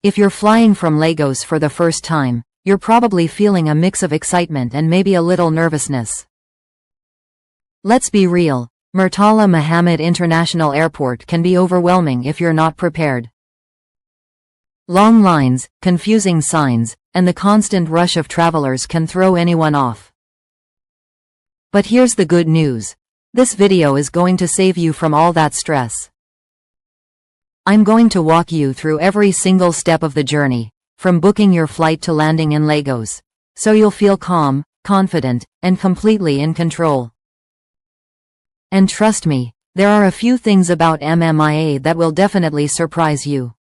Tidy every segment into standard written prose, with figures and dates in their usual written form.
If you're flying from Lagos for the first time, you're probably feeling a mix of excitement and maybe a little nervousness. Let's be real, Murtala Muhammed International Airport can be overwhelming if you're not prepared. Long lines, confusing signs, and the constant rush of travelers can throw anyone off. But here's the good news. This video is going to save you from all that stress. I'm going to walk you through every single step of the journey, from booking your flight to landing in Lagos, so you'll feel calm, confident, and completely in control. And trust me, there are a few things about MMIA that will definitely surprise you.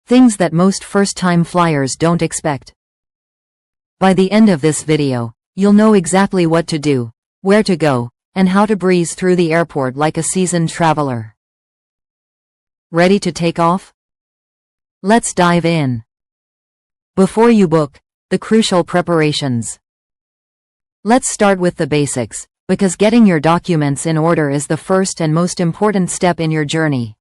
Things that most first-time flyers don't expect. By the end of this video, you'll know exactly what to do, where to go, and how to breeze through the airport like a seasoned traveler. Ready to take off? Let's dive in. Before you book, the crucial preparations. Let's start with the basics, because getting your documents in order is the first and most important step in your journey.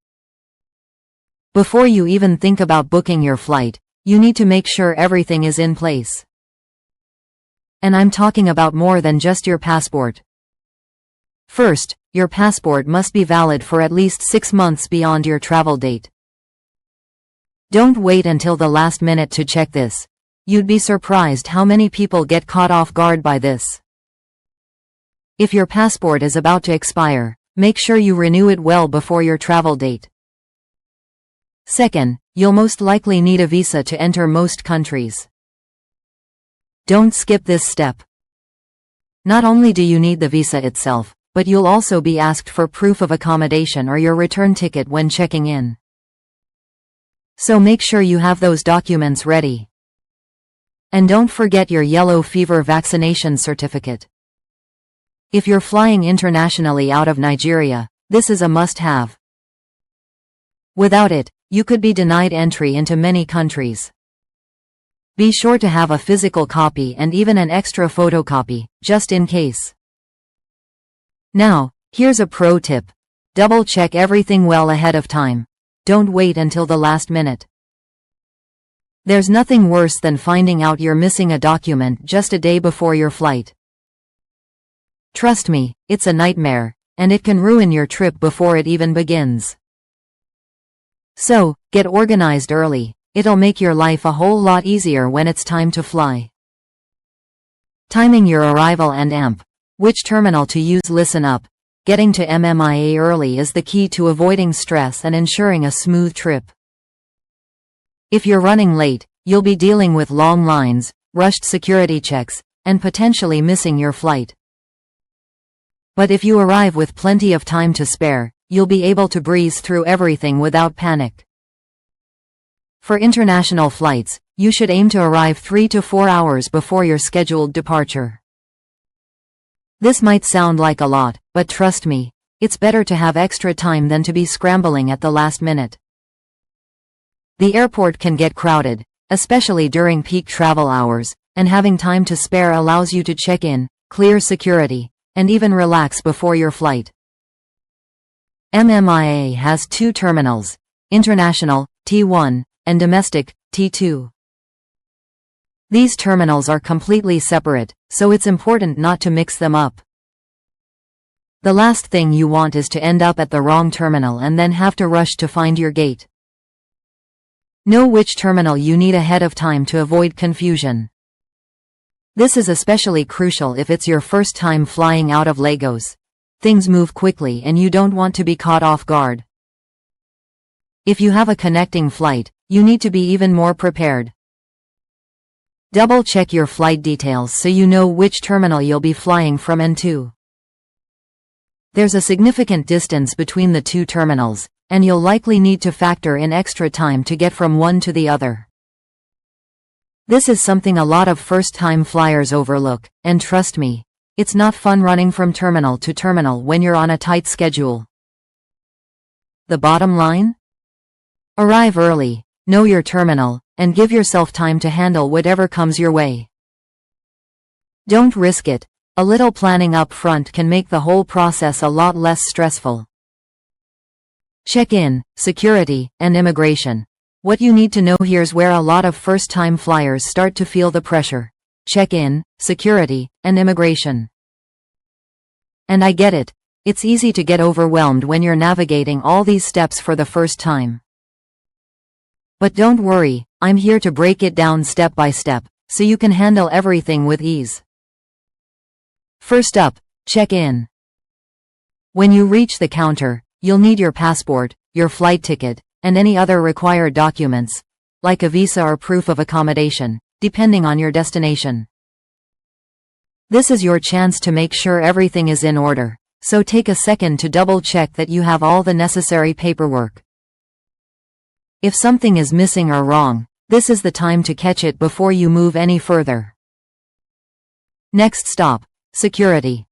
Before you even think about booking your flight, you need to make sure everything is in place. And I'm talking about more than just your passport. First, your passport must be valid for at least 6 months beyond your travel date. Don't wait until the last minute to check this. You'd be surprised how many people get caught off guard by this. If your passport is about to expire, make sure you renew it well before your travel date. Second, you'll most likely need a visa to enter most countries. Don't skip this step. Not only do you need the visa itself, but you'll also be asked for proof of accommodation or your return ticket when checking in. So make sure you have those documents ready. And don't forget your yellow fever vaccination certificate. If you're flying internationally out of Nigeria, this is a must-have. Without it, you could be denied entry into many countries. Be sure to have a physical copy and even an extra photocopy, just in case. Now, here's a pro tip. Double-check everything well ahead of time. Don't wait until the last minute. There's nothing worse than finding out you're missing a document just a day before your flight. Trust me, it's a nightmare, and it can ruin your trip before it even begins. So, get organized early. It'll make your life a whole lot easier when it's time to fly. Timing your arrival and which terminal to use. Listen up. Getting to MMIA early is the key to avoiding stress and ensuring a smooth trip. If you're running late, you'll be dealing with long lines, rushed security checks, and potentially missing your flight. But if you arrive with plenty of time to spare, you'll be able to breeze through everything without panic. For international flights, you should aim to arrive 3 to 4 hours before your scheduled departure. This might sound like a lot, but trust me, it's better to have extra time than to be scrambling at the last minute. The airport can get crowded, especially during peak travel hours, and having time to spare allows you to check in, clear security, and even relax before your flight. MMIA has 2 terminals, international, T1, and domestic, T2. These terminals are completely separate, so it's important not to mix them up. The last thing you want is to end up at the wrong terminal and then have to rush to find your gate. Know which terminal you need ahead of time to avoid confusion. This is especially crucial if it's your first time flying out of Lagos. Things move quickly and you don't want to be caught off guard. If you have a connecting flight, you need to be even more prepared. Double-check your flight details so you know which terminal you'll be flying from and to. There's a significant distance between the 2 terminals, and you'll likely need to factor in extra time to get from one to the other. This is something a lot of first-time flyers overlook, and trust me, it's not fun running from terminal to terminal when you're on a tight schedule. The bottom line? Arrive early, know your terminal, and give yourself time to handle whatever comes your way. Don't risk it. A little planning up front can make the whole process a lot less stressful. Check-in, security, and immigration. What you need to know: here's where a lot of first-time flyers start to feel the pressure. Check-in, security, and immigration. And I get it. It's easy to get overwhelmed when you're navigating all these steps for the first time. But don't worry, I'm here to break it down step by step, so you can handle everything with ease. First up, check-in. When you reach the counter, you'll need your passport, your flight ticket, and any other required documents, like a visa or proof of accommodation, depending on your destination. This is your chance to make sure everything is in order, so take a second to double-check that you have all the necessary paperwork. If something is missing or wrong, this is the time to catch it before you move any further. Next stop, security.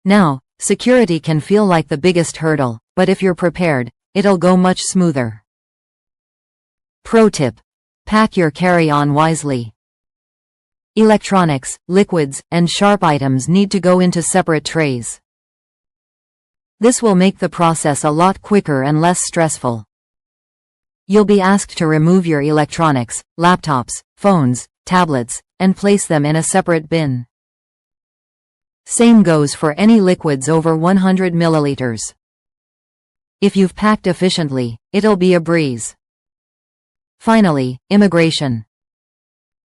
Now, security can feel like the biggest hurdle, but if you're prepared, it'll go much smoother. Pro tip: pack your carry-on wisely. Electronics, liquids, and sharp items need to go into separate trays. This will make the process a lot quicker and less stressful. You'll be asked to remove your electronics, laptops, phones, tablets, and place them in a separate bin. Same goes for any liquids over 100 milliliters. If you've packed efficiently, it'll be a breeze. Finally, immigration.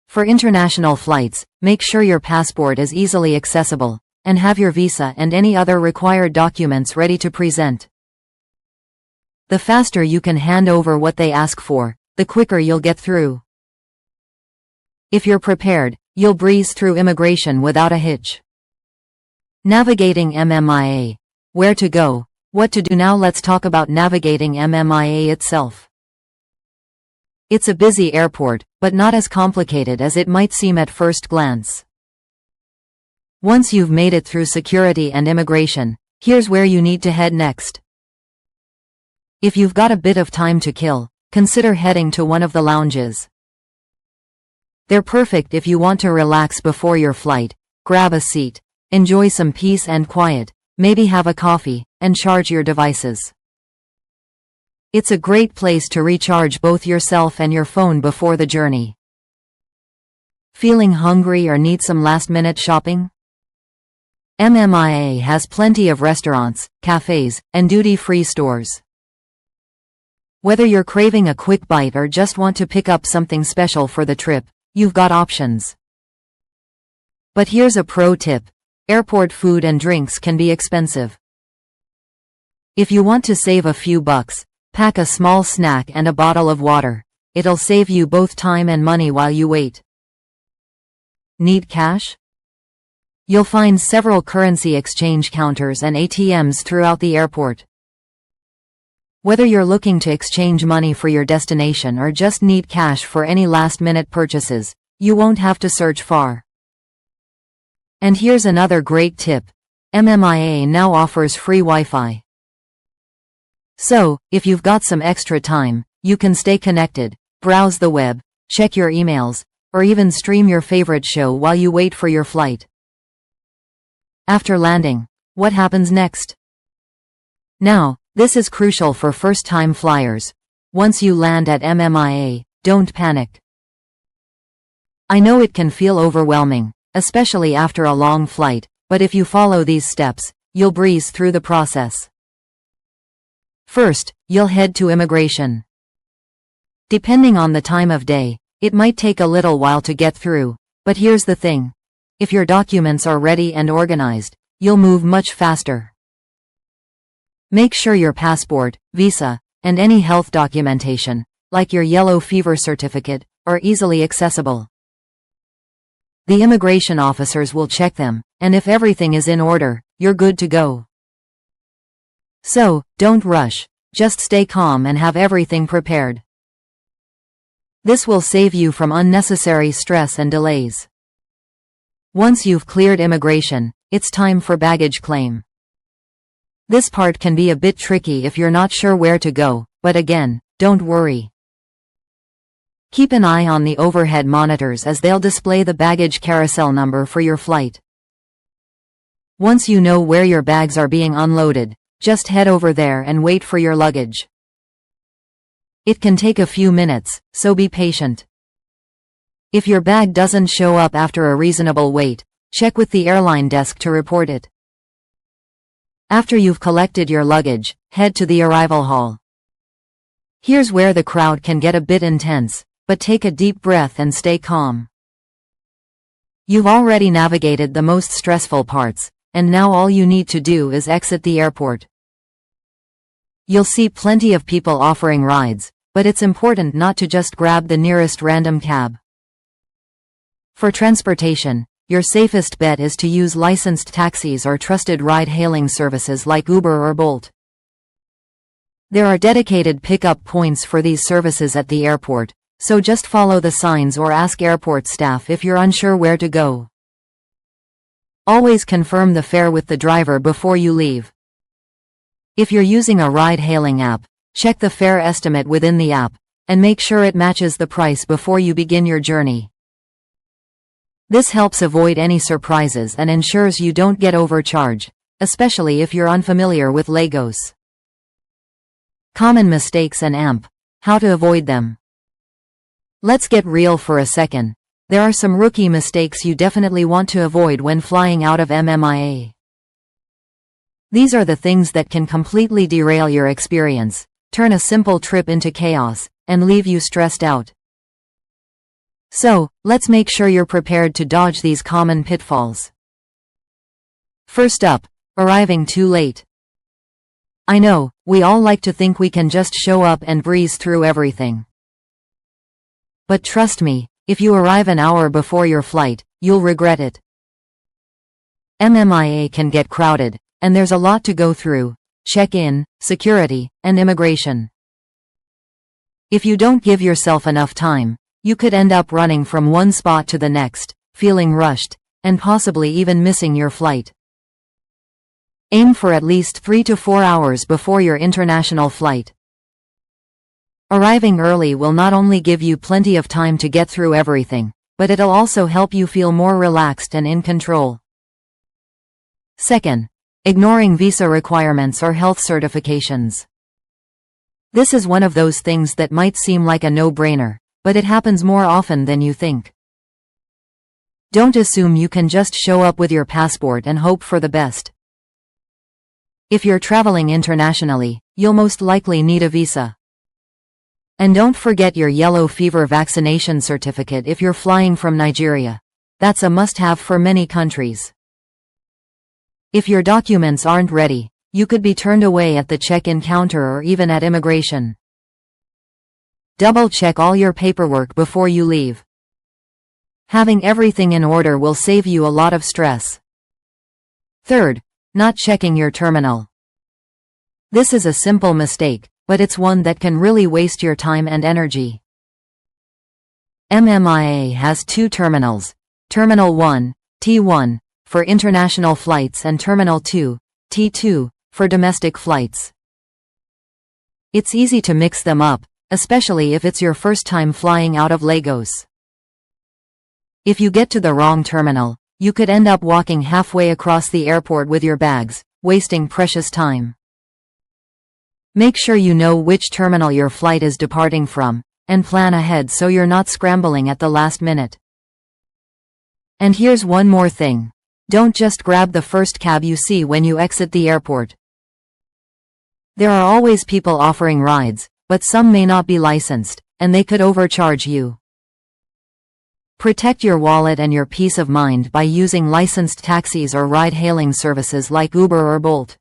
For international flights, make sure your passport is easily accessible, and have your visa and any other required documents ready to present. The faster you can hand over what they ask for, the quicker you'll get through. If you're prepared, you'll breeze through immigration without a hitch. Navigating MMIA. Where to go, what to do. Now let's talk about navigating MMIA itself. It's a busy airport, but not as complicated as it might seem at first glance. Once you've made it through security and immigration, here's where you need to head next. If you've got a bit of time to kill, consider heading to one of the lounges. They're perfect if you want to relax before your flight, grab a seat, enjoy some peace and quiet, maybe have a coffee, and charge your devices. It's a great place to recharge both yourself and your phone before the journey. Feeling hungry or need some last-minute shopping? MMIA has plenty of restaurants, cafes, and duty-free stores. Whether you're craving a quick bite or just want to pick up something special for the trip, you've got options. But here's a pro tip: airport food and drinks can be expensive. If you want to save a few bucks, pack a small snack and a bottle of water. It'll save you both time and money while you wait. Need cash? You'll find several currency exchange counters and ATMs throughout the airport. Whether you're looking to exchange money for your destination or just need cash for any last-minute purchases, you won't have to search far. And here's another great tip: MMIA now offers free Wi-Fi. So, if you've got some extra time, you can stay connected, browse the web, check your emails, or even stream your favorite show while you wait for your flight. After landing, what happens next? Now, this is crucial for first-time flyers. Once you land at MMIA, don't panic. I know it can feel overwhelming, especially after a long flight, but if you follow these steps, you'll breeze through the process. First, you'll head to immigration. Depending on the time of day, it might take a little while to get through, but here's the thing: if your documents are ready and organized, you'll move much faster. Make sure your passport, visa, and any health documentation, like your yellow fever certificate, are easily accessible. The immigration officers will check them, and if everything is in order, you're good to go. So, don't rush, just stay calm and have everything prepared. This will save you from unnecessary stress and delays. Once you've cleared immigration, it's time for baggage claim. This part can be a bit tricky if you're not sure where to go, but again, don't worry. Keep an eye on the overhead monitors as they'll display the baggage carousel number for your flight. Once you know where your bags are being unloaded, just head over there and wait for your luggage. It can take a few minutes, so be patient. If your bag doesn't show up after a reasonable wait, check with the airline desk to report it. After you've collected your luggage, head to the arrival hall. Here's where the crowd can get a bit intense, but take a deep breath and stay calm. You've already navigated the most stressful parts, and now all you need to do is exit the airport. You'll see plenty of people offering rides, but it's important not to just grab the nearest random cab. For transportation, your safest bet is to use licensed taxis or trusted ride-hailing services like Uber or Bolt. There are dedicated pickup points for these services at the airport, so just follow the signs or ask airport staff if you're unsure where to go. Always confirm the fare with the driver before you leave. If you're using a ride-hailing app, check the fare estimate within the app, and make sure it matches the price before you begin your journey. This helps avoid any surprises and ensures you don't get overcharged, especially if you're unfamiliar with Lagos. Common mistakes and how to avoid them. Let's get real for a second. There are some rookie mistakes you definitely want to avoid when flying out of MMIA. These are the things that can completely derail your experience, turn a simple trip into chaos, and leave you stressed out. So, let's make sure you're prepared to dodge these common pitfalls. First up, arriving too late. I know, we all like to think we can just show up and breeze through everything. But trust me, if you arrive an hour before your flight, you'll regret it. MMIA can get crowded, and there's a lot to go through: check-in, security, and immigration. If you don't give yourself enough time, you could end up running from one spot to the next, feeling rushed, and possibly even missing your flight. Aim for at least 3 to 4 hours before your international flight. Arriving early will not only give you plenty of time to get through everything, but it'll also help you feel more relaxed and in control. Second, ignoring visa requirements or health certifications. This is one of those things that might seem like a no-brainer, but it happens more often than you think. Don't assume you can just show up with your passport and hope for the best. If you're traveling internationally, you'll most likely need a visa. And don't forget your yellow fever vaccination certificate if you're flying from Nigeria. That's a must-have for many countries. If your documents aren't ready, you could be turned away at the check-in counter or even at immigration. Double-check all your paperwork before you leave. Having everything in order will save you a lot of stress. Third, not checking your terminal. This is a simple mistake, but it's one that can really waste your time and energy. MMIA has 2 terminals, Terminal 1, T1, for international flights and Terminal 2, T2, for domestic flights. It's easy to mix them up, especially if it's your first time flying out of Lagos. If you get to the wrong terminal, you could end up walking halfway across the airport with your bags, wasting precious time. Make sure you know which terminal your flight is departing from, and plan ahead so you're not scrambling at the last minute. And here's one more thing. Don't just grab the first cab you see when you exit the airport. There are always people offering rides, but some may not be licensed, and they could overcharge you. Protect your wallet and your peace of mind by using licensed taxis or ride-hailing services like Uber or Bolt.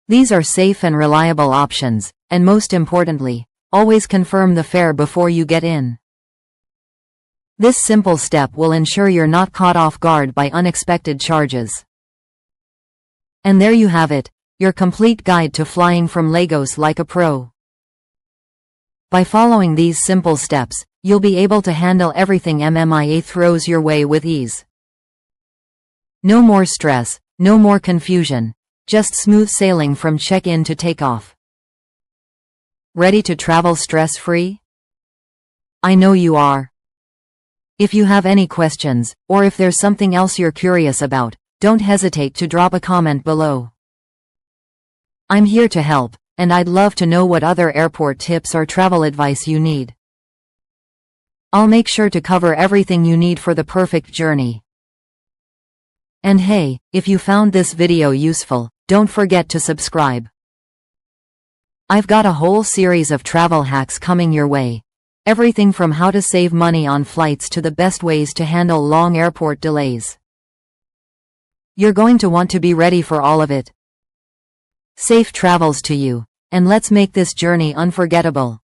These are safe and reliable options, and most importantly, always confirm the fare before you get in. This simple step will ensure you're not caught off guard by unexpected charges. And there you have it, your complete guide to flying from Lagos like a pro. By following these simple steps, you'll be able to handle everything MMIA throws your way with ease. No more stress, no more confusion. Just smooth sailing from check-in to takeoff. Ready to travel stress-free? I know you are. If you have any questions, or if there's something else you're curious about, don't hesitate to drop a comment below. I'm here to help, and I'd love to know what other airport tips or travel advice you need. I'll make sure to cover everything you need for the perfect journey. And hey, if you found this video useful, don't forget to subscribe. I've got a whole series of travel hacks coming your way. Everything from how to save money on flights to the best ways to handle long airport delays. You're going to want to be ready for all of it. Safe travels to you, and let's make this journey unforgettable.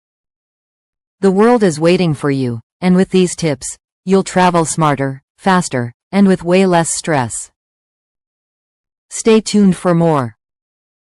The world is waiting for you, and with these tips, you'll travel smarter, faster, and with way less stress. Stay tuned for more.